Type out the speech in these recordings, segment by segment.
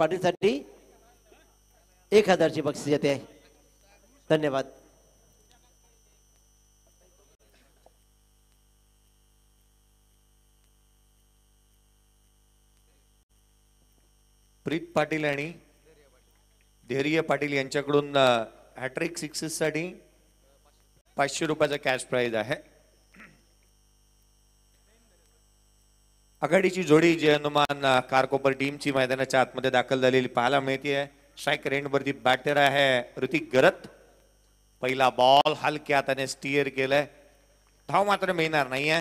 पाटीलसाठी 1000ची बक्षीस येते. धन्यवाद. प्रीत पाटील आणि धैर्य पाटील यांच्याकडून हॅट्रिक सिक्सेस साठी 500 रुपयाचा कॅश प्राइज आहे. आघाडीची जोडी जी हनुमान कारकोपर टीमची मैदानाच्या आतमध्ये दाखल झालेली पाहायला मिळते. स्ट्राइक रेंज वरती बॅटर आहे ऋतिक गरत. पहिला बॉल हलक्या हाताने स्टीअर केलाय. धाव मात्र मिळणार नाहीये.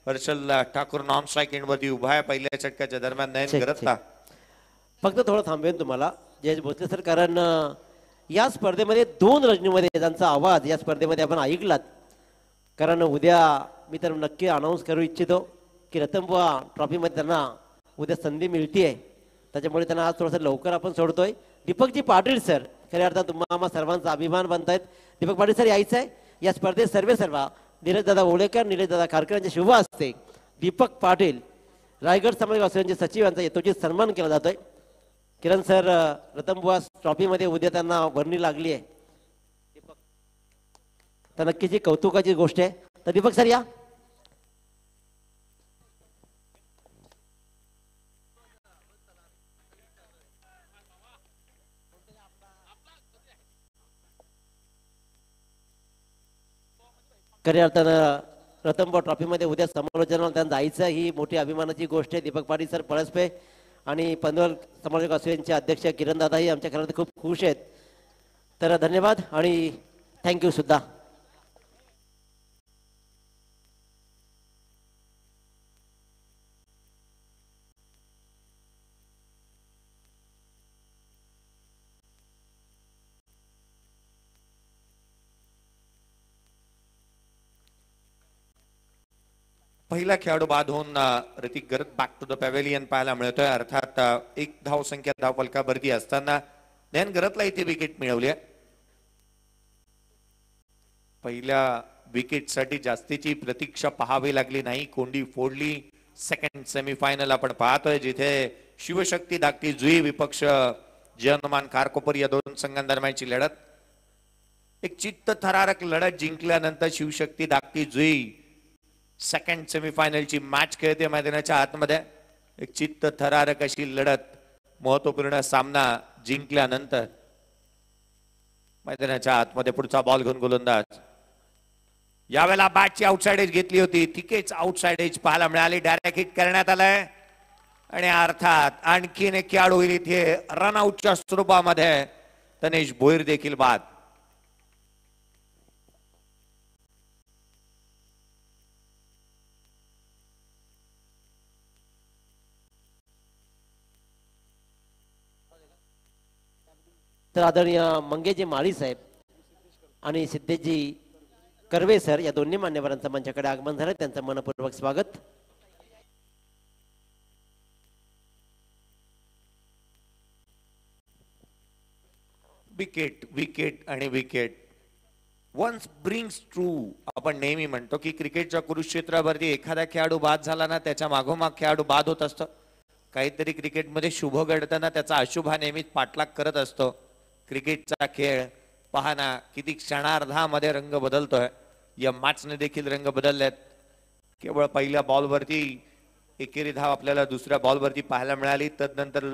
Harshal Thakur non strike end वरती उभा आहे. पहिल्या षटकाच्या दरम्यान नयन गरतला फक्त थोडं थांबवेन तुम्हाला जयेश भोसले सर, कारण या स्पर्धेमध्ये 2 रजनीमध्ये त्यांचा आवाज या स्पर्धेमध्ये आपण ऐकलात. कारण उद्या मी तर नक्की अनाऊन्स करू इच्छितो की रतनबुवा ट्रॉफीमध्ये त्यांना उद्या संधी मिळतीये. त्याच्यामुळे त्यांना आज थोडंसं लवकर आपण सोडतोय. दीपकजी पाटील सर खऱ्या अर्थात तुम्हाला सर्वांचा अभिमान बनतायत. दीपक पाटील सर यायचं आहे या स्पर्धेत. सर्व नीरजदादा ओळेकर, निलेशदादा खारकर यांचे शुभ असते. दीपक पाटील रायगड समाजवासियांचे सचिव यांचा यथोचित सन्मान केला जातोय. किरण सर रतनबुवा ट्रॉफीमध्ये उद्या त्यांना वर्णी लागली आहे. दीपक तर नक्कीच ही कौतुकाची गोष्ट आहे. तर दीपक सर या. खऱ्या अर्थानं रतनबुवा ट्रॉफीमध्ये उद्या समालोचनाला त्यांना जायचं ही मोठी अभिमानाची गोष्ट आहे. दीपक पाटील सर पळसपे आणि पनवेल समालोचक असोसिएशनचे अध्यक्ष किरण दादाही आमच्या घरात खूप खुश आहेत. तर धन्यवाद आणि थँक्यू सुद्धा. पहिला खेळाडू बाद होऊन ऋतिक गरत बॅक टू द पॅव्हेलियन पाहायला मिळतोय. अर्थात 1 धाव संख्या धाव फलकावरती असताना नयन गरतला इथे विकेट मिळवली आहे. पहिल्या विकेटसाठी जास्तीची प्रतीक्षा पाहावी लागली नाही. कोंडी फोडली. सेकंड सेमीफायनल आपण पाहतोय जिथे शिवशक्ती धाकटी जुई विपक्ष जय हनुमान कारकोपर या 2 संघांदरम्यानची लढत. एक चित्त थरारक लढत जिंकल्यानंतर शिवशक्ती धाकटी जुई सेकंड सेमीफायनलची मॅच खेळते मैदानाच्या आतमध्ये. एक चित्त थरारक अशी लढत, महत्वपूर्ण सामना जिंकल्यानंतर मैदानाच्या आतमध्ये पुढचा बॉल घेऊन गोलंदाज. यावेळेला बॅटची आउटसाइड एज घेतली होती. तिकेच आउटसाइड एज पाहायला मिळाली. डायरेक्ट हिट करण्यात आलाय आणि अर्थात आणखीन एक खेळाडू होईल इथे रनआउटच्या स्वरूपामध्ये. तनेश भोईर देखील बाद. तर आदरणीय मंगेजी माळी साहेब आणि सिद्धेशजी कर्वे सर या दोन्ही मान्यवरांचं मंचाकडे आगमन झालं. त्यांचं मनपूर्वक स्वागत. विकेट विकेट आणि विकेट वन्स ब्रिंग्स ट्रू. आपण नेहमी म्हणतो की क्रिकेटच्या कुरुक्षेत्रावरती एखादा खेळाडू बाद झाला ना त्याच्या मागोमाग खेळाडू बाद होत असतो. काहीतरी क्रिकेटमध्ये शुभ घडताना त्याचा अशुभ हा नेहमीच पाठलाग करत असतो. क्रिकेटचा खेळ पाहना किती क्षणार्धामध्ये रंग बदलतोय. या मॅचने देखील रंग बदललेत. केवळ पहिल्या बॉलवरती एकेरी धाव आपल्याला दुसऱ्या बॉलवरती पाहायला मिळाली. तदनंतर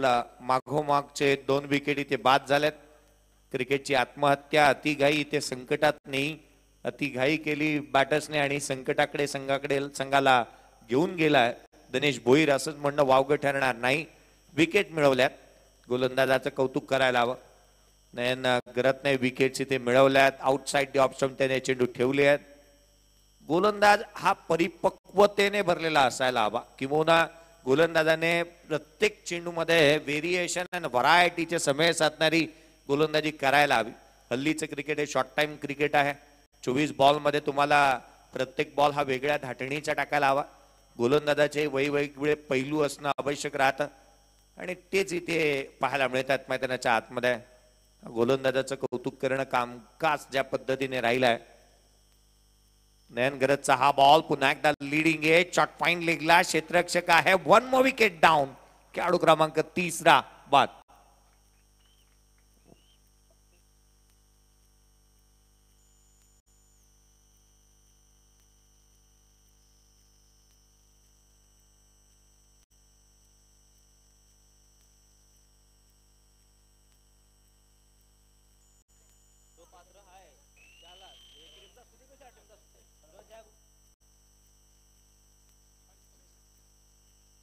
मागोमागचे 2 विकेट इथे बाद झालेत. क्रिकेटची आत्महत्या अतिघाई इथे संकटात नाही. अतिघाई केली बॅटर्सने आणि संकटाकडे संघाला घेऊन गेलाय. दिनेश भोईर असंच म्हणणं वावगं ठरणार नाही. विकेट मिळवल्यात. गोलंदाजाचं कौतुक करायला हवं. नयन गरतने विकेट्स इथे मिळवल्यात. आउटसाइड ऑफ स्टंप त्याने चेंडू ठेवले आहेत. गोलंदाज हा परिपक्वतेने भरलेला असायला हवा. किंवा गोलंदाजाने प्रत्येक चेंडूमध्ये व्हेरिएशन आणि व्हरायटीचे समय साधणारी गोलंदाजी करायला हवी. हल्लीचं क्रिकेट हे शॉर्ट टाइम क्रिकेट आहे. 24 बॉलमध्ये तुम्हाला प्रत्येक बॉल हा वेगळ्या धाटणीचा टाकायला हवा. गोलंदाजाचे वेगवेगळे पैलू असणं आवश्यक राहतं आणि तेच इथे पाहायला मिळतात मैदानाच्या आतमध्ये. गोलंदाजाचं कौतुक करणं कामकाज ज्या पद्धतीने राहिलाय. नयन गरजचा हा बॉल पुन्हा एकदा लीडिंग आहे. शॉट फाईन लेगला क्षेत्ररक्षक आहे. 1 मोर विकेट डाऊन. खेळाडू क्रमांक 30 बाद.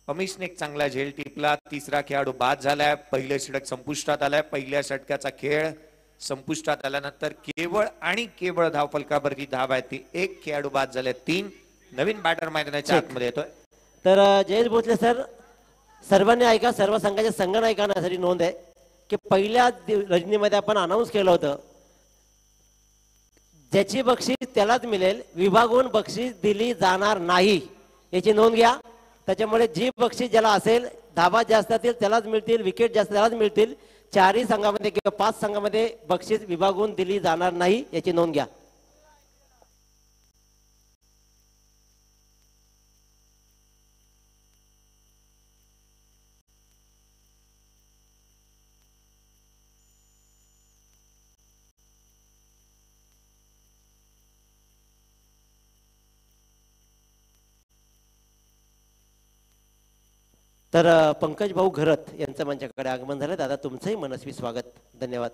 अमिशने एक चांगला झेल टिपला. तिसरा खेळाडू बाद झालाय. पहिलं षटक संपुष्टात आलाय. पहिल्या षटकाचा खेळ संपुष्टात आल्यानंतर केवळ आणि केवळ धावफलकावरती धाव आहे ती एक. खेळाडू बाद झाले 3. नवीन बॅटर मैदानाच्या आतमध्ये येतोय. तर जयेश भोसले सर, सर्वांनी ऐका, सर्व संघाच्या संगणकासाठी नोंद आहे की पहिल्या रजनीमध्ये आपण अनाऊन्स केलं होतं, ज्याची बक्षीस त्यालाच मिळेल, विभागून बक्षीस दिली जाणार नाही, याची नोंद घ्या. त्याच्यामुळे जी बक्षीस ज्याला असेल, धाबा जास्त असतील त्यालाच मिळतील, विकेट जास्त त्यालाच मिळतील. 4ही संघामध्ये किंवा 5 संघामध्ये बक्षीस विभागून दिली जाणार नाही, याची नोंद घ्या. तर पंकज भाऊ घरत यांचं मंचाकडे आगमन झालं. दादा तुमचंही मनस्वी स्वागत. धन्यवाद.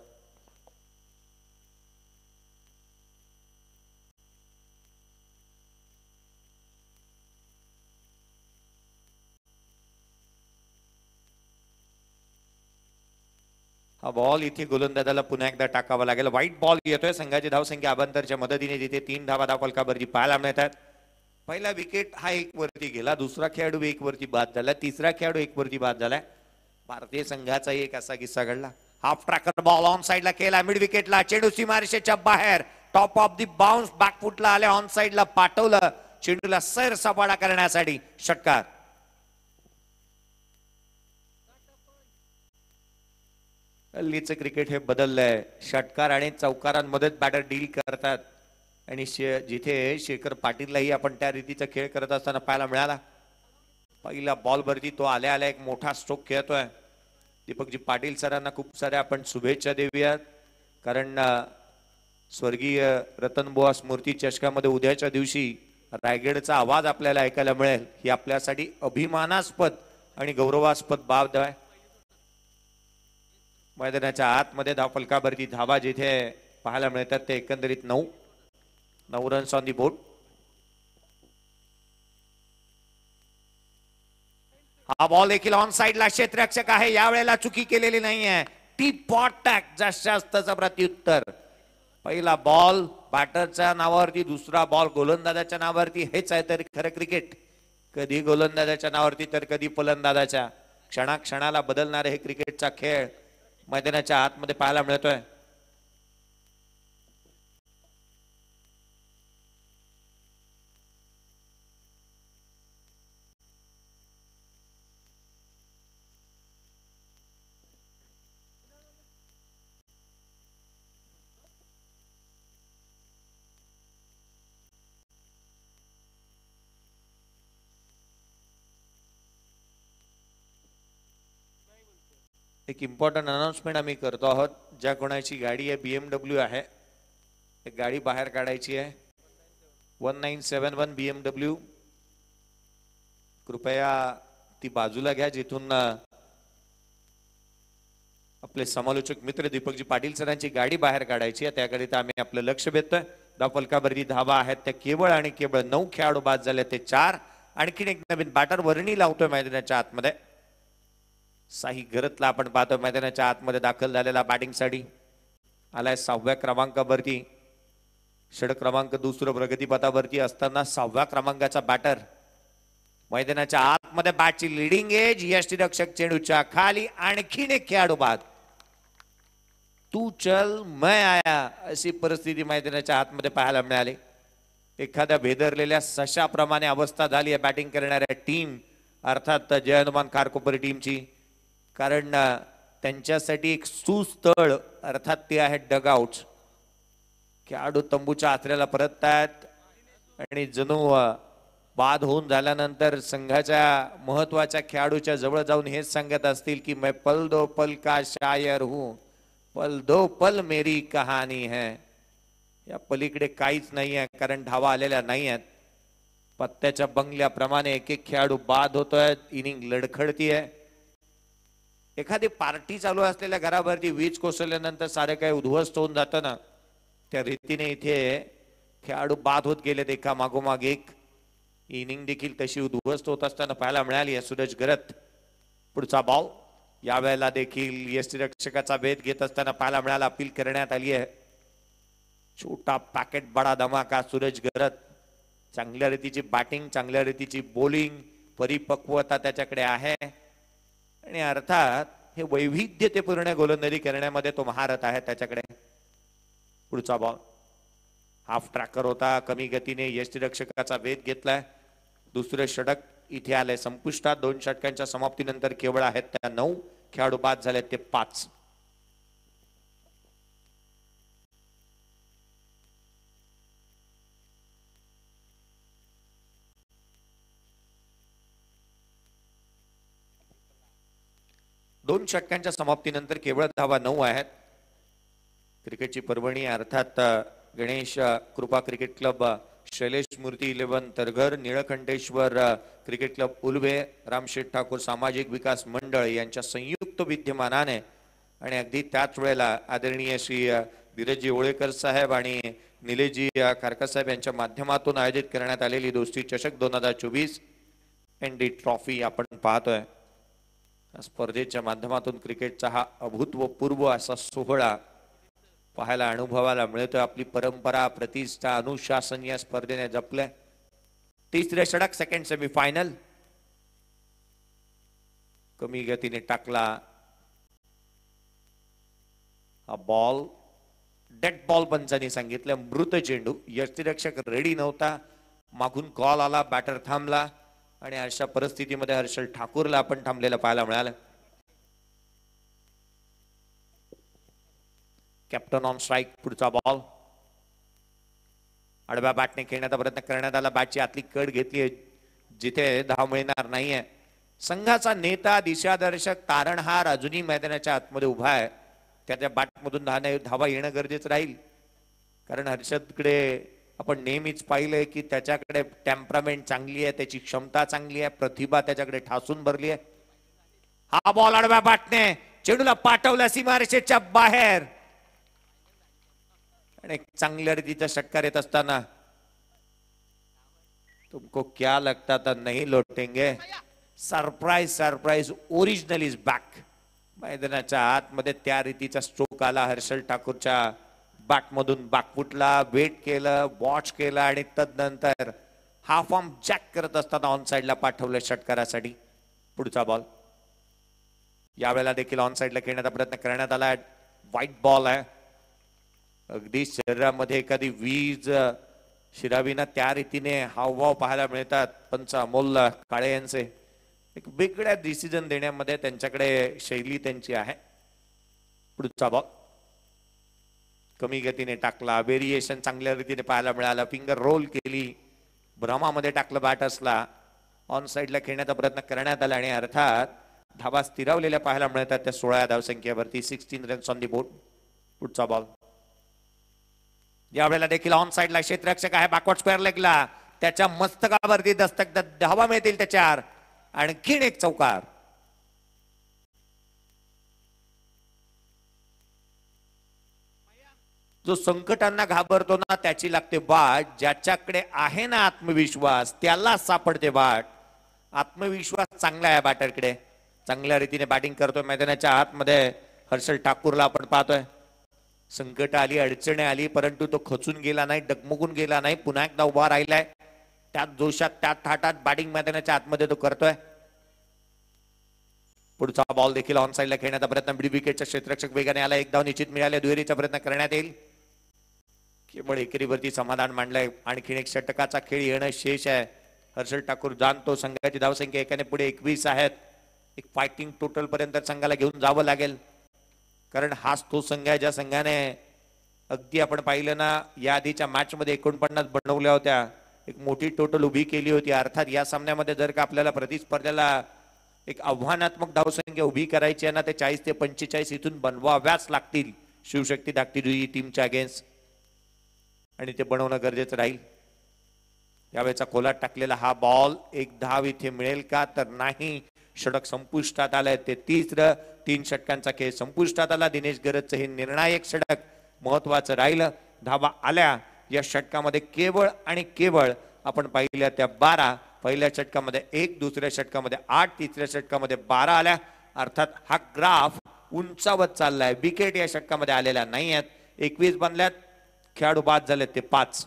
हा बॉल इथे गोलंदाजाला पुन्हा एकदा टाकावा लागेल. वाईट बॉल येतोय. संघाची धावसंख्या अबांतरच्या मदतीने तिथे 3 धावा धावफलकावरती पाहायला मिळतात. पहिला विकेट हा 1 वरती गेला. दुसरा खेळाडू 1 वरती बाद झाला. तिसरा खेळाडू 1 वरती बाद झालाय. भारतीय संघाचा एक असा किस्सा घडला. हाफ ट्रॅकर बॉल ऑन साइडला केला. मिड विकेटला चेंडू सीमारेषेच्या बाहेर टॉप ऑफ दी बाउन्स बॅकफुटला आले. ऑन साइडला पाठवलं चेंडूला सैर सपाटा करण्यासाठी. षटकार. हल्लीचं क्रिकेट हे बदललंय. षटकार आणि चौकारांमध्ये बॅटर डील करतात आणि जिथे शेखर पाटीललाही आपण त्या रीतीचा खेळ करत असताना पाहायला मिळाला. पहिला बॉल वरती तो आल्या आल्या एक मोठा स्ट्रोक खेळतोय. दीपकजी पाटील सरांना खूप साऱ्या आपण शुभेच्छा देऊयात, कारण स्वर्गीय रतनबुवा स्मृती चषकामध्ये उद्याच्या दिवशी रायगडचा आवाज आपल्याला ऐकायला मिळेल, ही आपल्यासाठी अभिमानास्पद आणि गौरवास्पद बाब आहे. मैदानाच्या आतमध्ये धावफलकावरती धावा जिथे पाहायला मिळतात ते एकंदरीत 9 रन्स ऑन दी बोर्ड. हा बॉल देखील ऑन साइडला क्षेत्ररक्षक आहे. यावेळेला चुकी केलेली नाहीये. टी पॉट टॅक जास्तीचा प्रत्युत्तर. पहिला बॉल बॅटरच्या नावावरती, दुसरा बॉल गोलंदाजाच्या नावावरती. हेच आहे तर खरं क्रिकेट. कधी गोलंदाजाच्या नावावरती तर कधी फलंदाजाच्या. क्षणाक्षणाला बदलणारे हे क्रिकेटचा खेळ मैदानाच्या आतमध्ये पाहायला मिळतोय. एक इम्पॉर्टंट अनाउन्समेंट आम्ही करतो आहोत. ज्या कोणाची गाडी आहे BMW आहे, एक गाडी बाहेर काढायची आहे. 1971 BMW. कृपया ती बाजूला घ्या जिथून आपले समालोचक मित्र दीपकजी पाटील सरांची गाडी बाहेर काढायची आहे. त्याकरिता आम्ही आपलं लक्ष भेटतोय. धावफलकावरती धावा आहेत त्या केवळ आणि केवळ 9 खेळाडू बाद झाले ते 4. आणखीन एक नवीन बॅटर वर्णी लावतोय मैदानाच्या आतमध्ये. साही गरतला आपण पाहतो मैदानाच्या आतमध्ये दाखल झालेला बॅटिंगसाठी. आलाय 6व्या क्रमांकावरती. षटक क्रमांक 2 प्रगतीपथावरती असताना 6व्या क्रमांकाचा बॅटर. मैदानाच्या आतमध्ये बॅटची लिडिंग एज. यष्टीरक्षक चेंडूच्या खाली. आणखीन एक खेळाडू बाद. तू चल मैं आया अशी परिस्थिती मैदानाच्या आतमध्ये पाहायला मिळाली. एखाद्या भेदरलेल्या सशाप्रमाणे अवस्था झाली आहे बॅटिंग करणाऱ्या टीम, अर्थात जय हनुमान कारकोपरी टीमची. कारण त्यांच्यासाठी एक सुस्थळ अर्थात ते आहे डगआउट. खेळाडू तंबूच्या आचऱ्याला परततात आणि जणू बाद होऊन झाल्यानंतर संघाच्या महत्वाच्या खेळाडूच्या जवळ जाऊन हेच सांगत असतील की मैं पल दो पल का शायर हूं, पल दो पल मेरी कहानी है. या पलीकडे काहीच नाही आहे, कारण धावा आलेल्या नाही आहेत. पत्त्याच्या बंगल्याप्रमाणे एक एक खेळाडू बाद होतोय. इनिंग लडखडती आहे. एखादी पार्टी चालू असलेल्या घरावरती वीज कोसळल्यानंतर सारे काही उद्ध्वस्त होऊन जातं ना, त्या रीतीने इथे खेळाडू बाद होत गेलेत एका मागोमाग एक. इनिंग देखील तशी उद्ध्वस्त होत असताना पाहायला मिळाली आहे. सूरज गरत पुढचा बॉल यावेळेला देखील यष्टीरक्षकाचा भेद घेत असताना पाहायला मिळाला. अपील करण्यात आली आहे. छोटा पॅकेट बडा धमाका. सूरज गरत चांगल्या रीतीची बॅटिंग, चांगल्या रीतीची बॉलिंग, परिपक्वता त्याच्याकडे आहे आणि अर्थात हे वैविध्यतेपूर्ण गोलंदाजी करण्यामध्ये तो महारथ आहे त्याच्याकडे. पुढचा बॉल हाफ ट्रॅकर होता. कमी गतीने यष्टीरक्षकाचा भेद घेतलाय. दुसरे षटक इथे आलंय संपुष्टात. 2 षटकांच्या समाप्तीनंतर केवळ आहेत त्या 9 खेळाडू बाद झाले ते 5. दोन षटकांच्या समाप्तीनंतर केवळ धावा 9 आहेत. क्रिकेटची पर्वणी अर्थात गणेश कृपा क्रिकेट क्लब, शैलेश मूर्ती 11 तरघर, निळकंठेश्वर क्रिकेट क्लब उलवे, रामशेठ ठाकूर सामाजिक विकास मंडळ यांच्या संयुक्त विद्यमानाने आणि अगदी त्याच वेळेला आदरणीय श्री धीरजजी ओळेकर साहेब आणि निलेशजी खारकर साहेब यांच्या माध्यमातून आयोजित करण्यात आलेली दोस्ती चषक 2024 एनडी ट्रॉफी आपण पाहतोय. स्पर्धेच्या माध्यमातून क्रिकेटचा हा अभूतपूर्व असा सोहळा पाहायला अनुभवायला मिळतोय. आपली परंपरा, प्रतिष्ठा, अनुशासन या स्पर्धेने जपले. तिसरे षटक सेकंड सेमीफायनल. कमी गतीने टाकला हा बॉल. डेड बॉल पंचांनी सांगितलं. मृत चेंडू. यष्टीरक्षक रेडी नव्हता. मागून कॉल आला. बॅटर थांबला आणि अशा परिस्थितीमध्ये हर्षल ठाकूरला आपण थांबलेलं पाहायला मिळालं. Captain on strike. पुढचा बॉल आडव्या बॅटने खेळण्याचा प्रयत्न करण्यात आला. बॅटची आतली कड घेतली जिथे धाव मिळणार नाहीये. संघाचा नेता, दिशादर्शक, तारणहार अजूनही मैदानाच्या आतमध्ये उभा आहे. त्याच्या बॅटमधून धावा येणं गरजेचं राहील. कारण हर्षदकडे आपण नेहमीच पाहिलंय की त्याच्याकडे टेम्परामेंट चांगली आहे, त्याची क्षमता चांगली आहे, प्रतिभा त्याच्याकडे ठासून भरली आहे. हा बॉल आडव्या बॅटने चेंडूला पाठवला सीमारेषेच्या बाहेर आणि चांगल्या रीतीचा षटकार येत असताना तुमको क्या लगता था नहीं लौटेंगे. Surprise surprise, original is back. मैदानाच्या आतमध्ये त्या रीतीचा स्ट्रोक आला. हर्षल ठाकूरच्या बॅटमधून बॅकफुटला वेट केलं, वॉच केला आणि तदनंतर हा फॉर्म जॅक करत असताना ऑन साइडला पाठवलं षटकारासाठी. पुढचा बॉल यावेळेला देखील ऑन साइडला खेळण्याचा प्रयत्न करण्यात आला. व्हाईट बॉल आहे. अगदी शरीरामध्ये एखादी वीज शिरावीना त्या रीतीने हावभाव पाहायला मिळतात पंच अमोल काळे यांचे. एक वेगळ्या डिसिजन देण्यामध्ये त्यांच्याकडे शैली त्यांची आहे. पुढचा बॉल कमी गतीने टाकला. व्हेरिएशन चांगल्या रीतीने पाहायला मिळाला. फिंगर रोल केली. भ्रमामध्ये टाकलं बॅटर्सला. ऑन साइडला खेळण्याचा प्रयत्न करण्यात आला आणि अर्थात धावा स्थिरावलेल्या पाहायला मिळतात त्या 16 धावसंख्येवरती. 16 रन्स ऑन दी बोर्ड. पुढचा बॉल यावेळेला देखील ऑन साइडला क्षेत्ररक्षक आहे. बॅकवर्ड स्क्वेअर लेगला त्याच्या मस्तकावरती दस्तक धावा मिळतील त्याच्यावर. आणखीन एक चौकार. जो संकटांना घाबरतो ना त्याची लागते बाट. ज्याच्याकडे आहे ना आत्मविश्वास त्याला सापडते बाट. आत्मविश्वास चांगला आहे बॅटरकडे. चांगल्या रीतीने बॅटिंग करतोय मैदानाच्या आतमध्ये हर्षल ठाकूरला आपण पाहतोय. संकट आली, अडचणी आली, परंतु तो खचून गेला नाही, डगमगून गेला नाही. पुन्हा एकदा उभा राहिलाय. त्यात जोशात, त्यात थाटात बॅटिंग मैदानाच्या आतमध्ये तो करतोय. पुढचा बॉल देखील ऑन साइडला खेळण्याचा प्रयत्न. मिड विकेटच्या क्षेत्ररक्षक वेगाने आला. एक धाव निश्चित मिळाले. दुहेरीचा प्रयत्न करण्यात येईल. केवळ एकेरीवरती समाधान मांडलंय. आणखीन एक षटकाचा खेळ येणं शेष आहे. हर्षल ठाकूर जाणतो संघाची धावसंख्या एकाने पुढे 21 आहेत. एक फायटिंग टोटल पर्यंत संघाला घेऊन जावं लागेल. कारण हाच तो संघ आहे ज्या संघाने अगदी आपण पाहिलं ना या आधीच्या मॅच मध्ये 49 बनवल्या होत्या. एक मोठी टोटल उभी केली होती. अर्थात या सामन्यामध्ये जर का आपल्याला प्रतिस्पर्ध्याला एक आव्हानात्मक धावसंख्या उभी करायची आहे ना ते 40 ते 45 इथून बनवाव्याच लागतील शिवशक्ती धाकटी टीमच्या अगेन्स्ट. आणि ते बनवणं गरजेचं राहील. यावेळेचा खोलात टाकलेला हा बॉल एक धाव इथे मिळेल का तर नाही. षटक संपुष्टात आलंय. ते तिसरं 3 षटकांचा खेळ संपुष्टात आला. दिनेश गरजचं हे निर्णायक षटक महत्वाचं राहिलं. धावा आल्या. या षटकामध्ये केवळ आणि केवळ आपण पाहिल्या त्या 12, पहिल्या षटकामध्ये 1, दुसऱ्या षटकामध्ये 8, तिसऱ्या षटकामध्ये 12 आल्या. अर्थात हा ग्राफ उंचावत चाललाय. विकेट या षटकामध्ये आलेल्या नाही आहेत. 21 बनल्यात, खेळाडू बाद झालेत ते 5.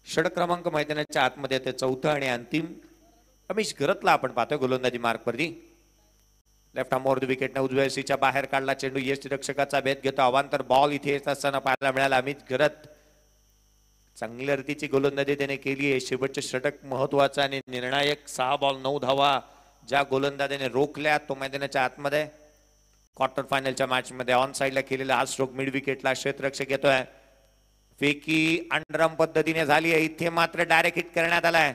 षटक क्रमांक मैदानाच्या आतमध्ये ते चौथं आणि अंतिम. रमेश घरतला आपण पाहतोय गोलंदाजी मार्कवरती. लेफ्ट आर्मवर विकेटने उजव्या सीच्या बाहेर काढला चेंडू. यष्टीरक्षकाचा भेद घेतो. अवांतर बॉल इथे येत असताना पाहायला मिळाला. अमित घरत चांगल्या रीतीची गोलंदाजी त्याने केली आहे. शेवटचे षटक महत्वाचं आणि निर्णायक. 6 बॉल 9 धावा ज्या गोलंदाजाने रोखल्या तो मैदानाच्या आतमध्ये क्वार्टर फायनलच्या मॅच मध्ये ऑन साइडला केलेला हा स्ट्रोक मिड विकेटला क्षेत्ररक्षक येतोय. फेकी अंडरम पद्धतीने झाली आहे. इथे मात्र डायरेक्ट हिट करण्यात आलाय.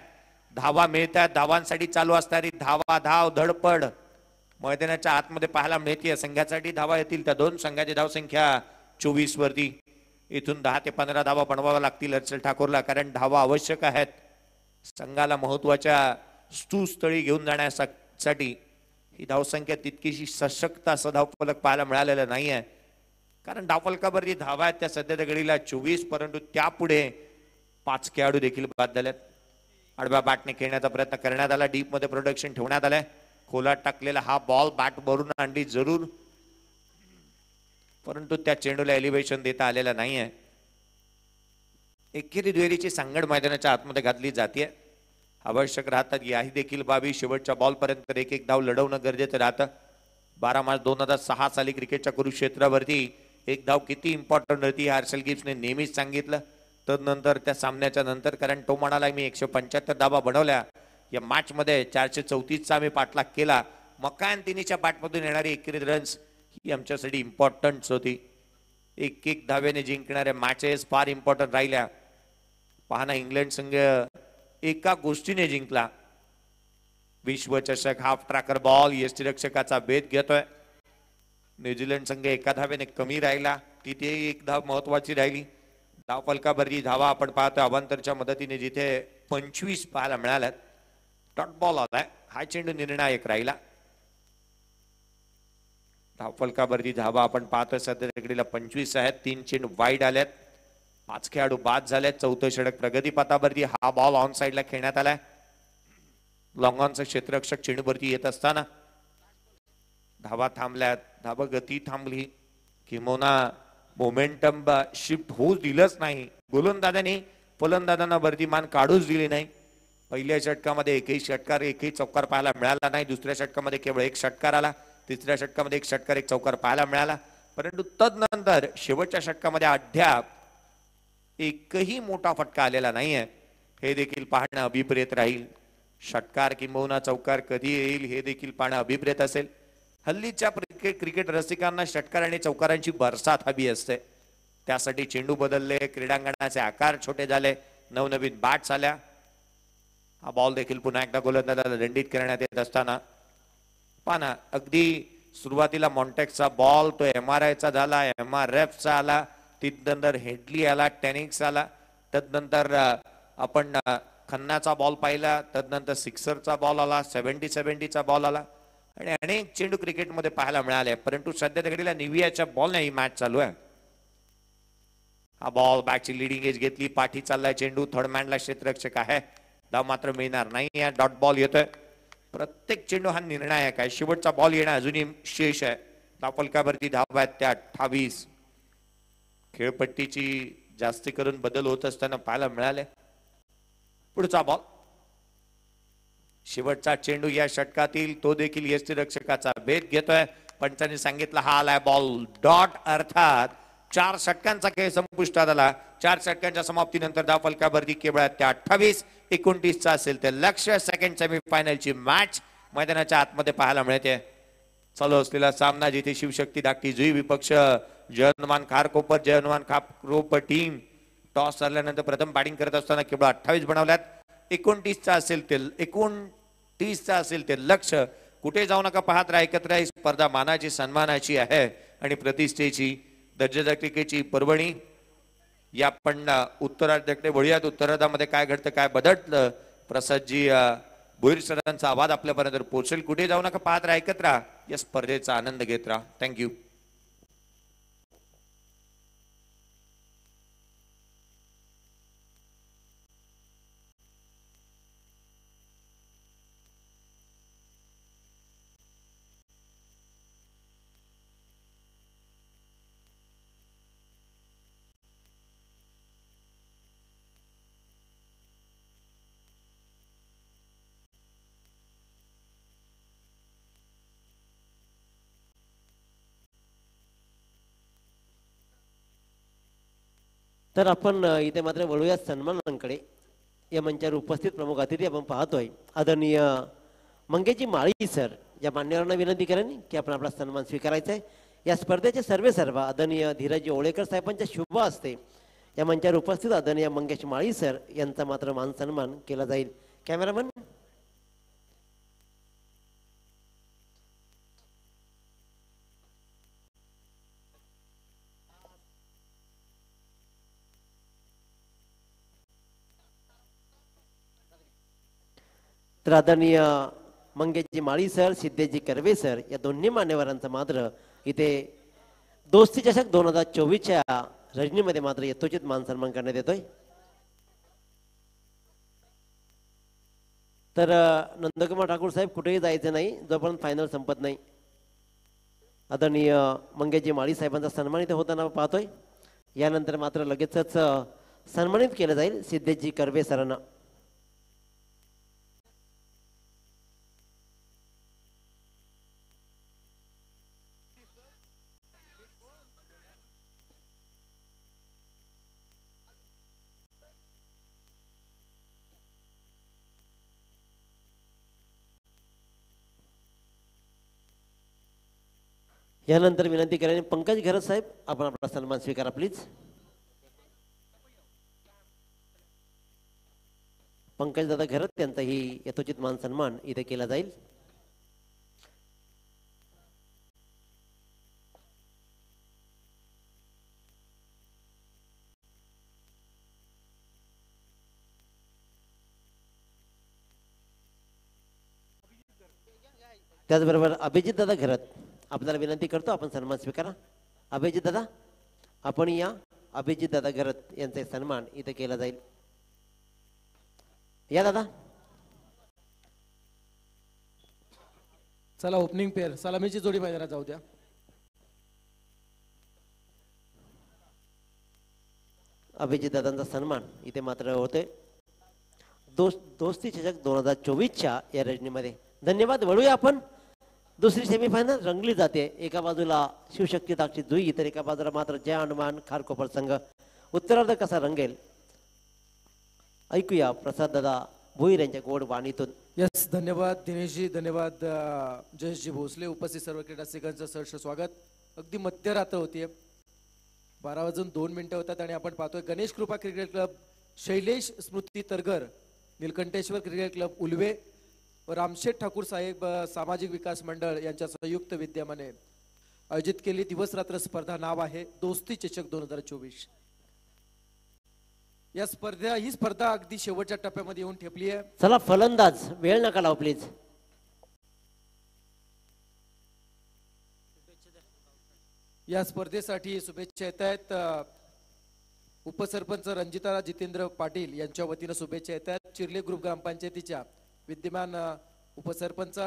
धावा मिळतात. धावांसाठी चालू असणारी धावा धाव धडपड मैदानाच्या आतमध्ये पाहायला मिळते. संघासाठी धावा येतील. त्या दोन संघाची धावसंख्या 24 वरती. इथून 10 ते 15 धावा बनवाव्या लागतील हर्षल ठाकूरला, कारण धावा आवश्यक आहेत संघाला महत्वाच्या स्थळी घेऊन जाण्यासाठी. ही धावसंख्या तितकीशी सशक्त असं धावफलक पाहायला मिळालेलं नाहीये, कारण धावफलकावरती धावा आहेत त्या सध्याच्या घडीला 24, परंतु त्यापुढे 5 खेळाडू देखील बाद झालेत. आडव्या बॅटने खेळण्याचा प्रयत्न करण्यात आला. डीप मध्ये प्रोडक्शन ठेवण्यात आलंय. खोलात टाकलेला हा बॉल बॅट भरून आणली जरूर, परंतु त्या चेंडूला एलिव्हेशन देता आलेलं नाहीये. एकेरी दुहेरीची सांगड मैदानाच्या आतमध्ये घातली जाते. आवश्यक राहतात याही देखील बाबी. शेवटच्या बॉल पर्यंत एक एक धाव लढवणं गरजेचं राहतं. 12 मार्च 2006 साली क्रिकेटच्या कुरुक्षेत्रावरती एक धाव किती इम्पॉर्टंट होती हर्षल गिब्सने नेहमीच सांगितलं. तदनंतर त्या सामन्याच्या नंतर, कारण तो म्हणाला मी 175 धावा बनवल्या या मॅच मध्ये, 434चा आम्ही पाठलाग केला. मकान तिनीच्या बॅटमधून येणारी एकेरी रन्स ही आमच्यासाठी इम्पॉर्टंट होती. एक एक धाव्याने जिंकणाऱ्या मॅचेस फार इम्पॉर्टंट राहिल्या. पाहना इंग्लंड संघ एका गोष्टीने जिंकला. विश्वचषक हाफ ट्रॅकर बॉल यष्टीरक्षकाचा भेद घेतोय. न्यूझीलंड संघ एका धाव्याने कमी राहिला. तिथे एक धाव महत्वाची राहिली. धाव फलकावरती धावा आपण पाहतोय अवांतरच्या मदतीने जिथे 25 पाहायला मिळाल्यात. डॉट बॉल आलाय. हा चेंडू निर्णायक राहिला. धावफलकावरती धावा आपण पाहतोय सध्या घडीला 25 आहेत. 3 चेंडू वाईड आल्यात. 5 खेळाडू बाद झालेत. चौथं षटक प्रगतीपथावरती. हा बॉल ऑन साइडला खेळण्यात आलाय. लॉंग ऑनचं क्षेत्ररक्षक चेंडूवरती येत असताना धावा थांबल्यात. धावा गती थांबली. किंबहुना मोमेंटम शिफ्ट होऊच दिलंच नाही. गोलंदाजाने फलंदाजांना वरती मान काढूच दिली नाही. पहिल्या षटकामध्ये एकही षटकार एकही चौकार पाहायला मिळाला नाही. दुसऱ्या षटकामध्ये केवळ एक षटकार आला. तिसऱ्या षटकामध्ये एक षटकार एक चौकार पाहायला मिळाला. परंतु तदनंतर शेवटच्या षटकामध्ये अद्याप एकही मोठा फटका आलेला नाहीये. हे देखील पाहणं अभिप्रेत राहील. षटकार किंबहुना चौकार कधी येईल हे देखील पाहणं अभिप्रेत असेल. हल्लीच्या क्रिकेट रसिकांना षटकार आणि चौकारांची बरसात हवी असते. त्यासाठी चेंडू बदलले, क्रीडांगणाचे आकार छोटे झाले, नवनवीन बॅट्स आल्या. हा बॉल देखील पुन्हा एकदा गोलंदाजाला दंडित करण्यात येत असताना पाना अगदी सुरुवातीला मॉन्टेक्सचा बॉल तो MRI चा झाला, MRF चा आला, त्यानंतर हेडली आला, टेनिक्स आला, तदनंतर आपण खन्नाचा बॉल पाहिला, तदनंतर सिक्सरचा बॉल आला, 70-70चा बॉल आला आणि अनेक चेंडू क्रिकेटमध्ये पाहायला मिळाले. परंतु सध्या घडीला निवियाच्या बॉलने ही मॅच चालू आहे. हा बॉल बॅटची लिडिंग एज घेतली. पाठी चाललाय चेंडू. थर्ड मॅनला क्षेत्ररक्षक आहे. धाव मात्र मिळणार नाही. डॉट बॉल येतोय. प्रत्येक चेंडू हा निर्णायक आहे. शेवटचा बॉल येणं अजूनही शेष आहे. धावफलकावरती धाव आहेत त्या 28. खेळपट्टीची जास्ती करून बदल होत असताना पाहायला मिळाले. पुढचा बॉल शेवटचा चेंडू या षटकातील तो देखील यष्टीरक्षकाचा भेद घेतोय. पंचांनी सांगितलं हा आलाय बॉल डॉट, अर्थात 4 षटकांचा खेळ संपुष्टात आला. 4 षटकांच्या समाप्तीनंतर धाव फलकावरती केवळ त्या 28-29 असेल ते लक्ष्य. सेकंड सेमीफायनलची मॅच मैदानाच्या आतमध्ये पाहायला मिळते. चालू असलेला सामना जिथे शिवशक्ती धाकटी जुई विपक्ष जय हनुमान खारकोपर. जय हनुमान खारकोपर टीम टॉस झाल्यानंतर प्रथम बॅटिंग करत असताना केवळ 28 बनवल्यात. 29 असेल ते लक्ष्य. कुठे जाऊ नका, पाहत राहा एकत्र. ही स्पर्धा मानाची सन्मानाची आहे आणि प्रतिष्ठेची. दर्जेदार क्रिकेटची पर्वणी या पण उत्तरार्धाकडे वळूयात. उत्तरार्धामध्ये काय घडतं, काय बदलतं, प्रसादजी भोईर सरांचा आवाज आपल्यापर्यंत पोहोचेल. कुठे जाऊ नका, पाहत राहा एकत्र राहा. या स्पर्धेचा आनंद घेत राहा. थँक्यू. तर आपण इथे मात्र वळूया सन्मानांकडे. या मंचावर उपस्थित प्रमुख अतिथी आपण पाहतोय आदरणीय मंगेशजी माळी सर. या मान्यवरांना विनंती करेन की आपण आपला सन्मान स्वीकारायचा आहे. या स्पर्धेचे सर्व आदरणीय धीरजी ओळेकर साहेबांच्या शुभ हस्ते या मंचावर उपस्थित आदरणीय मंगेश माळी सर यांचा मात्र मान सन्मान केला जाईल. कॅमेरामन. तर आदरणीय मंगेशजी माळी सर, सिद्धेशजी कर्वे सर या दोन्ही मान्यवरांचा मात्र इथे दोस्ती चषक 2024च्या रजनीमध्ये मात्र यथोचित मान सन्मान करण्यात येतोय. तर नंदकुमार ठाकूर साहेब कुठेही जायचं नाही जोपर्यंत फायनल संपत नाही. आदरणीय मंगेशजी माळी साहेबांचा सन्मान इथे होताना पाहतोय. यानंतर मात्र लगेचच सन्मानित केलं जाईल सिद्धेशजी कर्वे सरांना. यानंतर विनंती करेन पंकज घरत साहेब आपण आपला सन्मान स्वीकारा प्लीज. पंकज दादा घरत यांचाही यथोचित मान सन्मान इथे केला जाईल. त्याचबरोबर अभिजित दादा घरत आपल्याला विनंती करतो आपण सन्मान स्वीकारा. अभिजित दादा आपण या. अभिजित दादा घरत यांचा सन्मान इथे केला जाईल. या दादा. चला ओपनिंग पेअर सलामीची जोडी मैदानात जाऊ द्या. अभिजित दादांचा सन्मान इथे मात्र होते दोस्ती चषक 2024च्या या रजनीमध्ये. धन्यवाद. वळूया आपण. दुसरी सेमीफायनल रंगली जाते. एका बाजूला शिवशक्ती धाकटी जुई तर एका बाजूला मात्र जय हनुमान खारकोपर संघ. उत्तरार्ध कसा रंगेल ऐकूया प्रसाद दादा भोईर यांच्या गोड वाणीतून. यस धन्यवाद दिनेशजी. धन्यवाद जयेशजी भोसले. उपस्थित सर्व क्रीडासिकांचं सहर्ष स्वागत. अगदी मध्यरात्र होतीये. 12:02 होतात आणि आपण पाहतोय गणेश कृपा क्रिकेट क्लब, शैलेश स्मृती तरगर, नीलकंठेश्वर क्रिकेट क्लब उल्वे व रामशेठ ठाकूर साहेब सामाजिक विकास मंडळ यांच्या संयुक्त विद्यमाने आयोजित केली दिवस रात्र स्पर्धा. नाव आहे दोस्ती चषक 2024. या ही स्पर्धा अगदी शेवटच्या टप्प्यामध्ये येऊन ठेपली आहे. चला फलंदाज वेळ नका लाव प्लीज. या स्पर्धेसाठी शुभेच्छा येत आहेत. उपसरपंच रंजिता जितेंद्र पाटील यांच्या वतीने शुभेच्छा येत आहेत. चिर्ले ग्रुप ग्रामपंचायतीच्या विद्यमान उपसरपंच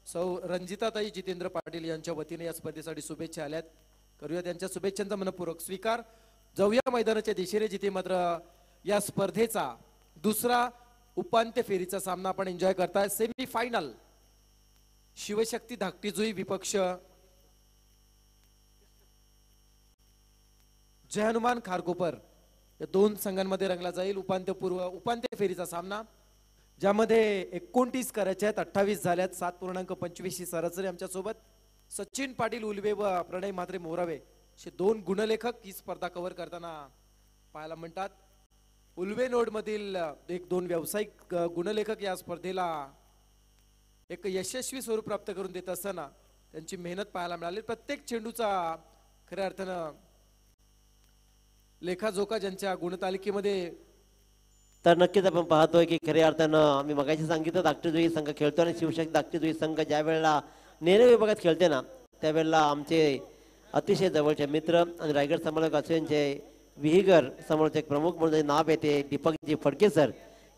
सौ रंजिताताई जितेंद्र पाटील यांच्या वतीने या स्पर्धेसाठी शुभेच्छा आल्यात. करूया त्यांच्या शुभेच्छांचा मनपूर्वक स्वीकार. जाऊया मैदानाच्या दिशेने जिथे मात्र या स्पर्धेचा दुसरा उपांत्य फेरीचा सामना आपण एन्जॉय करताय. सेमी फायनल शिवशक्ती धाकटी जुई विपक्ष जय हनुमान खारकोपर या दोन संघांमध्ये रंगला जाईल उपांत्य फेरीचा सामना, ज्यामध्ये 29 करायचे आहेत, 28 झाल्यात. 7.25 ही सरासरी. आमच्या सोबत सचिन पाटील उलवे व प्रणय म्हात्रे मोरावे असे दोन गुणलेखक ही स्पर्धा कव्हर करताना पाहायला म्हणतात. उलवे नोड मधील एक दोन व्यावसायिक गुणलेखक या स्पर्धेला एक यशस्वी स्वरूप प्राप्त करून देत असताना त्यांची मेहनत पाहायला मिळाली. प्रत्येक चेंडूचा खऱ्या अर्थानं लेखाजोखा ज्यांच्या गुणतालिकेमध्ये. तर नक्कीच आपण पाहतोय की खऱ्या अर्थानं आम्ही मगाशी सांगितलं धाकटीजुई संघ खेळतो आणि शिवशक्ती धाकटीजुई संघ ज्या वेळेला नेरे विभागात खेळते ना त्यावेळेला आमचे अतिशय जवळचे मित्र आणि रायगड समालोचक असलेचे विहिगर समालोचक प्रमुख म्हणून नाव येते दीपकजी फडके सर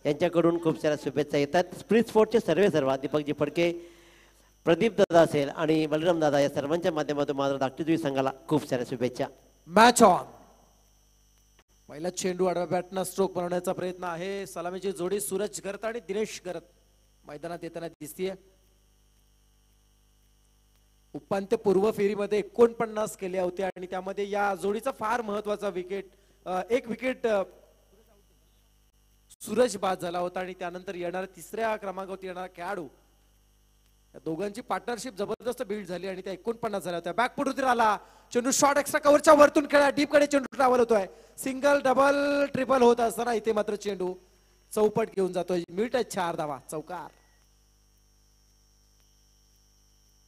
यांच्याकडून खूप साऱ्या शुभेच्छा येतात. स्प्रिट स्पोर्टचे सर्व दीपकजी फडके, प्रदीप दादा असेल आणि बलराम दादा या सर्वांच्या माध्यमातून मात्र धाकटीजुई संघाला खूप साऱ्या शुभेच्छा. Match on. पहिला चेंडू आडव्या बॅटनं स्ट्रोक बनवण्याचा प्रयत्न आहे. सलामीची जोडी सूरज गरत आणि दिनेश गरत मैदानात येताना दिसतीये. उपांत्य पूर्व फेरीमध्ये 49 केले होते आणि त्यामध्ये या जोडीचा फार महत्वाचा एक विकेट सूरज बाद झाला होता आणि त्यानंतर येणाऱ्या तिसऱ्या क्रमांकावरती येणारा खेळाडू, या दोघांची पार्टनरशिप जबरदस्त बिल्ड झाली आणि त्या 49 झाल्या होत्या. बॅकफुट उतरी आला चेंडू, शॉट एक्स्ट्रा कव्हरच्या वरतून खेळा, डीप कडे चेंडू ट्रॅव्हल होतोय. सिंगल डबल ट्रिपल होत असताना इथे मात्र चेंडू चौपट घेऊन जातोय. मिळत 4 धावा, चौकार.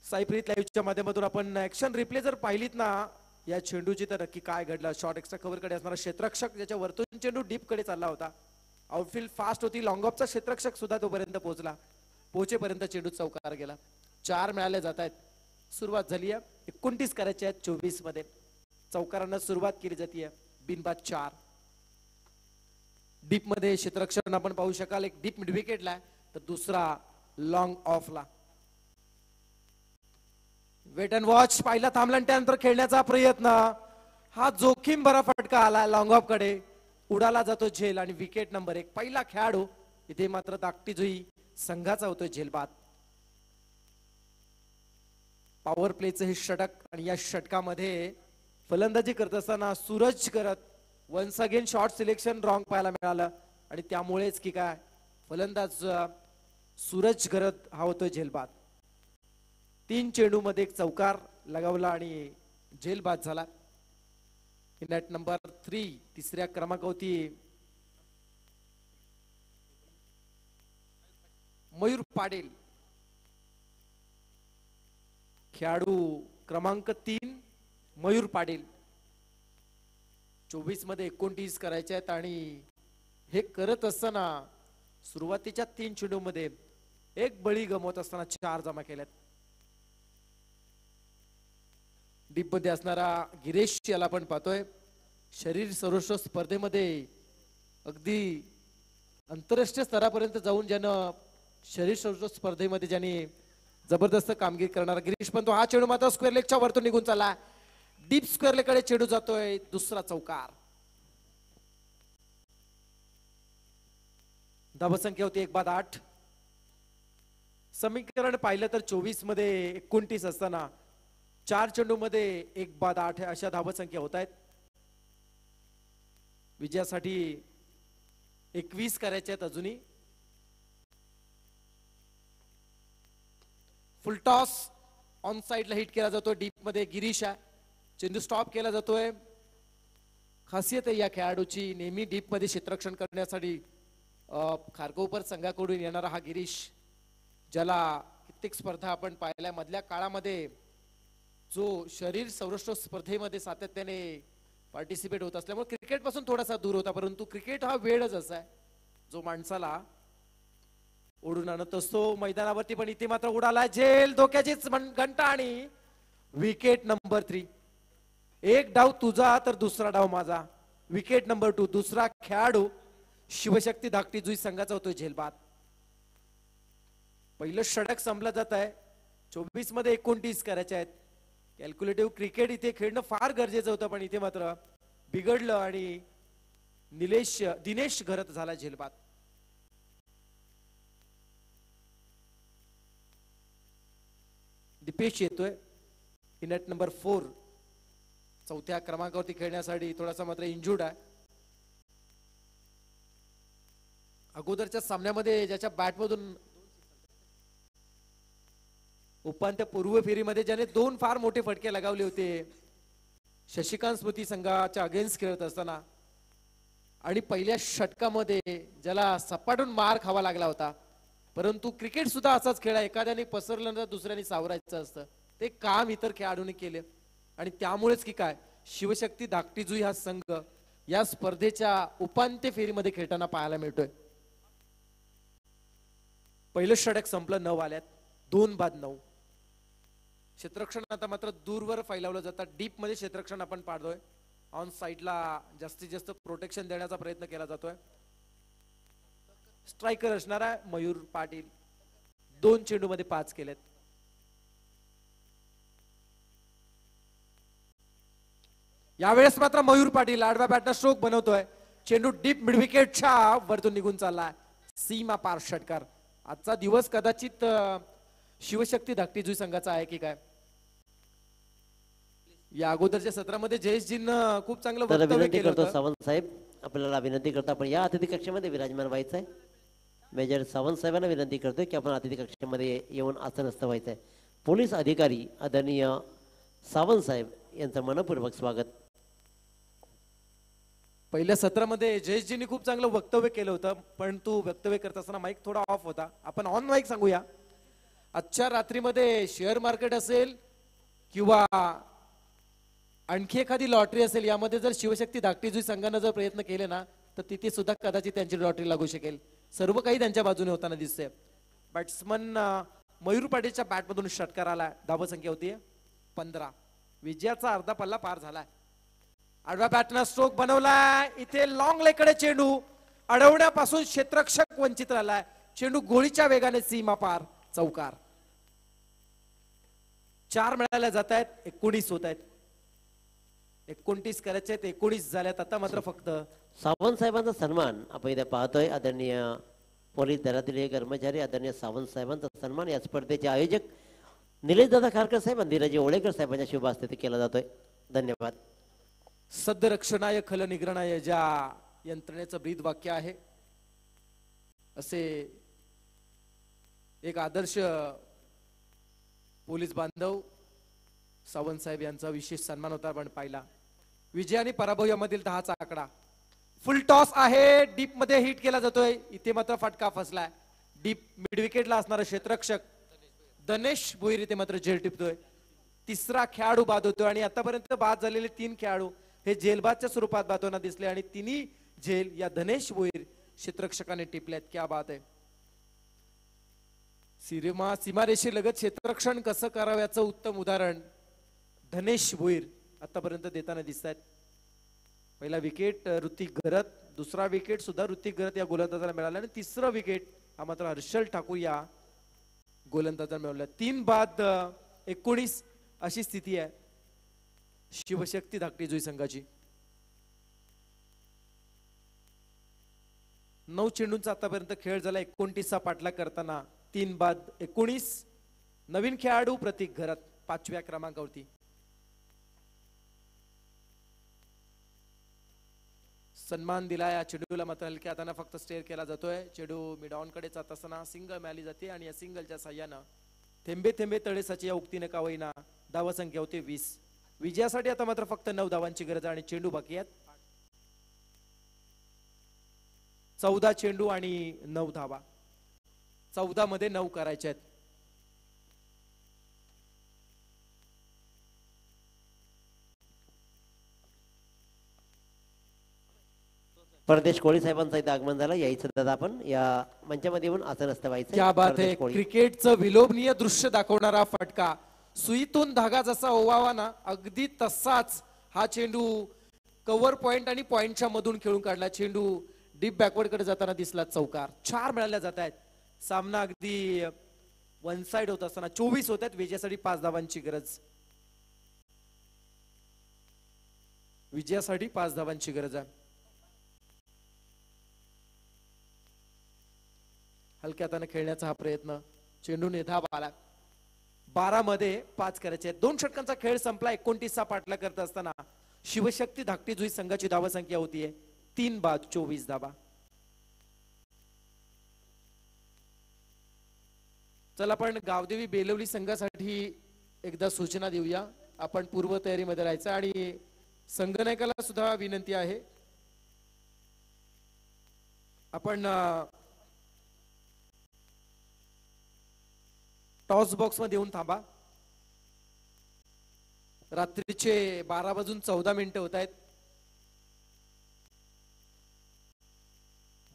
साईप्रीत लाईव्हच्या माध्यमातून आपण ऍक्शन रिप्ले जर पाहिलीत ना या चेंडूची तर नक्की काय घडलं. शॉट एक्स्ट्रा कव्हर कडे असणारा क्षेत्ररक्षक ज्याच्या वरतून चेंडू डीप कडे चालला होता. आउटफील्ड फास्ट होती, लॉंग ऑफचा क्षेत्ररक्षक सुद्धा तोपर्यंत पोहोचेपर्यंत चेंडू चौकार गेला. 4 मिळाले जात आहेत. सुरुवात झाली आहे. 29 करायचे आहेत 24 मध्ये. चौकारांना सुरुवात केली जाते. बिनबाद 4. डीप मध्ये क्षेत्ररक्षण आपण पाहू शकाल. एक डीप मिड विकेटला तर दुसरा लॉंग ऑफला. वेट अँड वॉच पाहिला थांबला त्यानंतर खेळण्याचा प्रयत्न. हा जोखीम भरा फटका आला लॉंग ऑफ कडे, उडाला जातो झेल आणि विकेट नंबर 1. पहिला खेळाडू इथे मात्र धाकटीजुई संघाचा होतोय झेलबाद. पॉवर प्लेचं हे षटक आणि या षटकामध्ये फलंदाजी करत असताना सूरज करत once again shot selection wrong पाहायला मिळालं आणि त्यामुळेच की काय फलंदाज सूरज करत हा होतोय झेलबाद. 3 चेंडू मध्ये एक चौकार लगावला आणि झेलबाद झाला. नेट नंबर 3 तिसऱ्या क्रमांकावरती मयूर पाटील, खेळाडू क्रमांक 3 मयूर पाटील. 24 मध्ये 29 करायचे आहेत आणि हे करत असताना सुरुवातीच्या 3 चेंडू मध्ये एक बळी गमवत असताना 4 जमा केल्यात. डीप मध्ये असणारा गिरीश याला आपण पाहतोय. शरीर सर्वोच्च स्पर्धेमध्ये अगदी आंतरराष्ट्रीय स्तरापर्यंत जाऊन ज्यानं शरीर सर्वोच्च स्पर्धेमध्ये ज्यांनी जबरदस्त कामगिरी करणारा गिरीश, पण तो हा चेंडू मात्र स्क्वेअर लेगच्या वरतून निघून चालला. डीप स्क्वेअर लेगकडे चेंडू जातोय. दुसरा चौकार. धावसंख्या होती 1/8. समीकरण पाहिलं तर 24 मध्ये 29 असताना 4 चेंडू मध्ये 1/8 अशा धावसंख्या होत आहेत. विजयासाठी 21 करायचे आहेत अजूनही. फुलटॉस ऑन साइडला हिट केला जातोय. डीप मध्ये गिरीश आहे. चेंडू स्टॉप केला जातोय. खासियत आहे या खेळाडूची, नेहमी डीप मध्ये क्षेत्ररक्षण करण्यासाठी खारकोपर संघाकडून येणारा हा गिरीश, ज्याला कित्येक स्पर्धा आपण पाहिल्या. मधल्या काळामध्ये जो शरीर सौराष्ट्र स्पर्धेमध्ये सातत्याने पार्टिसिपेट होत असल्यामुळे क्रिकेट पासून थोडासा दूर होता, परंतु क्रिकेट हा वेळच असा आहे जो माणसाला ओढून आणत असतो मैदानावरती. पण इथे मात्र उडाला झेल, धोक्याचीच घंटा आणि विकेट नंबर 3. एक डाव तुझा तर दुसरा डाव माझा. Wicket number 2. दुसरा खेळाडू शिवशक्ती धाकटीजुई संघाचा होतोय झेलबाद. पहिलं षटक संपलं जात आहे. 24 मध्ये 29 करायचे आहेत. कॅल्क्युलेटिव्ह क्रिकेट इथे खेळणं फार गरजेचं होतं, पण इथे मात्र बिघडलं आणि दिनेश घरत झाला झेलबाद. दीपेश येतोय. नेट नंबर 4 चौथ्या क्रमांकावरती खेळण्यासाठी थोडासा मात्र इंजुर्ड आहे. अगोदरच्या सामन्यामध्ये ज्याच्या बॅटमधून उपांत्य पूर्व फेरीमध्ये ज्याने 2 फार मोठे फटके लगावले होते शशिकांत स्मृती संघाच्या अगेन्स्ट खेळत असताना, आणि पहिल्या षटकामध्ये ज्याला सपाटून मार खावा लागला होता. परंतु क्रिकेट सुद्धा असाच खेळ आहे, एखाद्याने पसरलं तर दुसऱ्याने सावरायचं असतं. ते काम इतर खेळाडूंनी केले आणि त्यामुळेच की काय शिवशक्ती धाकटीजुई हा संघ या स्पर्धेच्या उपांत्य फेरीमध्ये खेळताना पाहायला मिळतोय. पहिलं षटक संपलं 9 आल्यात, 2 बाद 9. क्षेत्ररक्षण आता मात्र दूरवर फैलावलं जातात. डीप मध्ये क्षेत्ररक्षण आपण पाहतोय. ऑन साइडला जास्तीत जास्त प्रोटेक्शन देण्याचा प्रयत्न केला जातोय. स्ट्रायकर असणार आहे मयूर पाटील. 2 चेंडू मध्ये 5 केलेत. यावेळेस मात्र मयूर पाटील आडव्या बॅटनं स्ट्रोक बनवतोय. चेंडू डीप मिड विकेटच्या वरतून निघून चाललाय. सीमा पार षटकार. आजचा दिवस कदाचित शिवशक्ती धाकटीजुई संघाचा आहे की काय. या अगोदरच्या सत्रामध्ये जयेशजींना खूप चांगलं तर वक्तव्य विनंती केलं करतो होतं. सावंत साहेब, आपल्याला विनंती करतो आपण या अतिथी कक्षामध्ये विराजमान व्हायचं आहे. मेजर सावंत साहेबांना विनंती करतोय की आपण अतिथी कक्षामध्ये येऊन आसनस्थ व्हायचं आहे. पोलीस अधिकारी आदरणीय सावंत साहेब यांचं मनपूर्वक स्वागत. पहिल्या सत्रामध्ये जयेशजींनी खूप चांगलं वक्तव्य केलं होतं, परंतु वक्तव्य करत असताना माईक थोडा ऑफ होता. आपण ऑन माईक सांगूया. आजच्या रात्रीमध्ये शेअर मार्केट असेल किंवा आणखी एखादी लॉटरी असेल, यामध्ये जर शिवशक्ती धाकटीजुई संघानं जर प्रयत्न केले ना तर तिथे सुद्धा कदाचित त्यांची लॉटरी लागू शकेल. सर्व काही त्यांच्या बाजूने होताना दिसते. बॅट्समन मयूर पाटीलच्या बॅटमधून षटकार आला. धावसंख्या होती 15. विजयाचा अर्धा पल्ला पार झालाय. आडव्या बॅटनं स्ट्रोक बनवलाय. इथे लॉंग लेकडे चेंडू अडवण्यापासून क्षेत्ररक्षक वंचित राहिलाय. चेंडू गोळीच्या वेगाने सीमा पार. चौकार. 4 मिळाल्या जात आहेत. 19 होत आहेत. 29 करायचे आहेत. 19 झाल्यात. आता मात्र फक्त सावंत साहेबांचा सन्मान आपण इथे पाहतोय. आदरणीय पोलीस दलातील हे कर्मचारी आदरणीय सावंत साहेबांचा सन्मान या स्पर्धेचे आयोजक निलेश दादा खारकर साहेब आणि धीरजी ओळेकर साहेबांच्या शुभ हस्ते केला जातोय. धन्यवाद. सद्रक्षणाय खल निग्रहणाय ज्या यंत्रणेचं ब्रीद वाक्य आहे, असे एक आदर्श पोलीस बांधव सावंत साहेब यांचा विशेष सन्मान होता आपण पाहिला. विजय आणि पराभव यामधील 10चा आकडा. फुल टॉस आहे. डीप मध्ये हिट केला जातोय. इथे मात्र फटका फसलाय. डीप मिड विकेटला असणारा क्षेत्ररक्षक धनेश भोईर इथे मात्र झेल टिपतोय. 3रा खेळाडू बाद होतोय आणि आतापर्यंत बाद झालेले 3 खेळाडू हे झेलबादच्या स्वरूपात बाद होताना दिसले आणि तिन्ही झेल या धनेश भोईर क्षेत्ररक्षकाने टिपल्यात. क्या बात आहे. सीमारेषे लगत क्षेत्ररक्षण कसं करावं याचं उत्तम उदाहरण धनेश भोईर आतापर्यंत देताना दिसत आहेत. पहिला विकेट ऋतिक घरत, दुसरा विकेट सुद्धा ऋतिक घरत या गोलंदाजाला मिळाला आणि 3रं विकेट हा मात्र हर्षल ठाकूर या गोलंदाजाला मिळाला. 3 बाद 19 अशी स्थिती आहे शिवशक्ती धाकटीजुई संघाची. 9 चेंडूंचा आतापर्यंत खेळ झाला. 29चा पाठलाग करताना 3 बाद 19. नवीन खेळाडू प्रतीक घरत 5व्या क्रमांकावरती. सन्मान दिला या चेंडूला मात्र हलक्या हाताने फक्त स्टेअर केला जातोय. चेंडू मिड ऑन कडे जात असताना सिंगल मिळाली जाते आणि या सिंगलच्या साह्यानं थेंबे थेंबे तळेसाची या उक्तीने का होईना धावसंख्या होती 20. विजयासाठी आता मात्र फक्त 9 धावांची गरज आहे आणि चेंडू बाकी आहेत. 14 चेंडू आणि 9 धावा. 14 मध्ये 9 करायचे आहेत. परदेश कोळी साहेबांचं इथं आगमन झालं. यायचं दादा आपण या मंचामध्ये येऊन आसनस्थ व्हायचं. क्या बात आहे. क्रिकेटचं विलोभनीय दृश्य दाखवणारा फटका. सुईतून धागा जसा ओवावा ना अगदी तसाच हा चेंडू कव्हर पॉइंट आणि पॉइंटच्या मधून खेळून काढला. चेंडू डीप बॅकवर्ड कडे जाताना दिसला. चौकार. 4 मिळाल्या जात आहेत. सामना अगदी वन साइड होत असताना 24 होत आहेत. विजयासाठी 5 धावांची गरज. विजयासाठी 5 धावांची गरज आहे. हलक्या हाताने खेळण्याचा हा प्रयत्न. चेंडूने धाव आला. 12 मध्ये 5 करायचे. 2 षटकांचा खेळ संपला. 29चा पाठलाग करत असताना शिवशक्ती धाकटी जुई संघाची धावा संख्या होतीये 3-24 धावा. चला आपण गावदेवी बेलवली संघासाठी एकदा सूचना देऊया. आपण पूर्व तयारीमध्ये राहायचं आणि संघनायकाला सुद्धा विनंती आहे, आपण टॉस बॉक्स मध्ये येऊन थांबा. रात्रीचे 12:14 होत आहेत.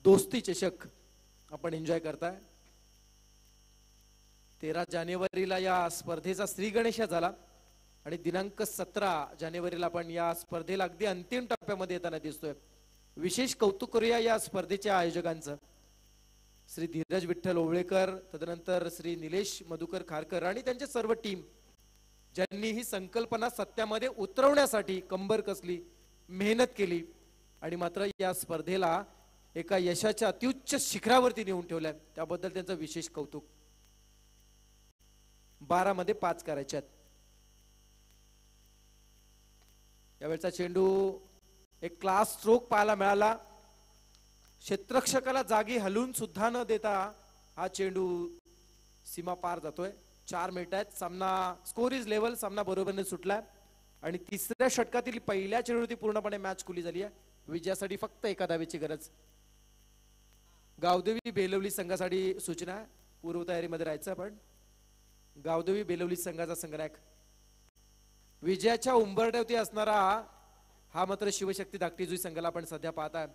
दोस्ती चषक आपण एन्जॉय करताय. 13 जानेवारीला या स्पर्धेचा श्री गणेशा झाला आणि दिनांक 17 जानेवारीला आपण या स्पर्धेला अगदी अंतिम टप्प्यामध्ये येताना दिसतोय. विशेष कौतुक करूया या स्पर्धेच्या आयोजकांचं, श्री धीरज विठ्ठल ओवळेकर, तदनंतर श्री निलेश मधुकर खारकर आणि त्यांचे सर्व टीम, ज्यांनी ही संकल्पना सत्यामध्ये उतरवण्यासाठी कंबर कसली, मेहनत केली आणि मात्र या स्पर्धेला एका यशाच्या अत्युच्च शिखरावरती नेऊन ठेवलंय. त्याबद्दल त्यांचं विशेष कौतुक. 12 मध्ये 5 करायचे आहेत. यावेळचा चेंडू एक क्लास स्ट्रोक पाहायला मिळाला. क्षेत्ररक्षकाला जागी हलवून सुद्धा न देता हा चेंडू सीमा पार जातोय. 4 मिनिट आहेत. सामना स्कोर इज लेवल. सामना बरोबरीने सुटलाय आणि तिसऱ्या षटकातील पहिल्या चेंडूवरती पूर्णपणे मॅच खुली झाली आहे. विजयासाठी फक्त एका धावेची गरज. गावदेवी बेलवली संघासाठी सूचना आहे, पूर्व तयारीमध्ये राहायचं आपण. गावदेवी बेलवली संघाचा संघनायक विजयाच्या उंबरठ्यावरती असणारा हा मात्र शिवशक्ती धाकटी जुई संघाला आपण सध्या पाहताय.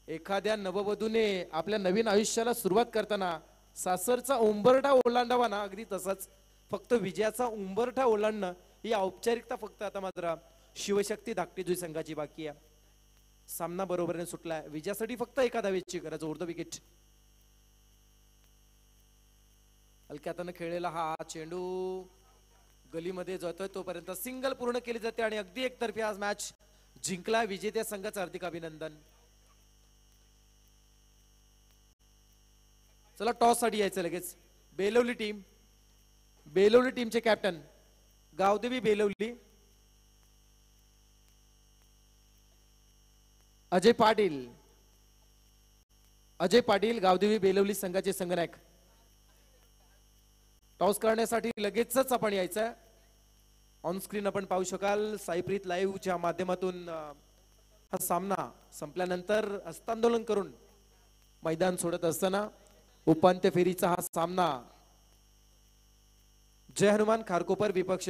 एखाद्या नववधूने आपल्या नवीन आयुष्याला सुरुवात करताना सासरचा उंबरठा ओलांडावा ना, अगदी तसंच फक्त विजयाचा उंबरठा ओलांडणं ही औपचारिकता फक्त आता मात्र शिवशक्ती धाकटी जुई संघाची बाकी आहे. सामना बरोबरीने सुटलाय. विजयासाठी फक्त एका धावेची गरज. Over the wicket. हलक्या हाताने खेळलेला हा चेंडू गलीमध्ये जातोय, तोपर्यंत सिंगल पूर्ण केली जाते आणि अगदी एकतर्फी आज मॅच जिंकला. विजेत्या संघाचं हार्दिक अभिनंदन. चला टॉस साठी यायचं लगेच. बेलवली टीम, बेलवली टीमचे कॅप्टन गावदेवी बेलवली अजय पाटील. अजय पाटील गावदेवी बेलवली संघाचे संघनायक. टॉस करण्यासाठी लगेचच आपण यायचं. ऑन स्क्रीन आपण पाहू शकाल साईप्रीत लाईव्हच्या माध्यमातून हा सामना संपल्यानंतर हस्तांदोलन करून मैदान सोडत असताना उपांत्य फेरीचा हा सामना जय हनुमान खारकोपर विपक्ष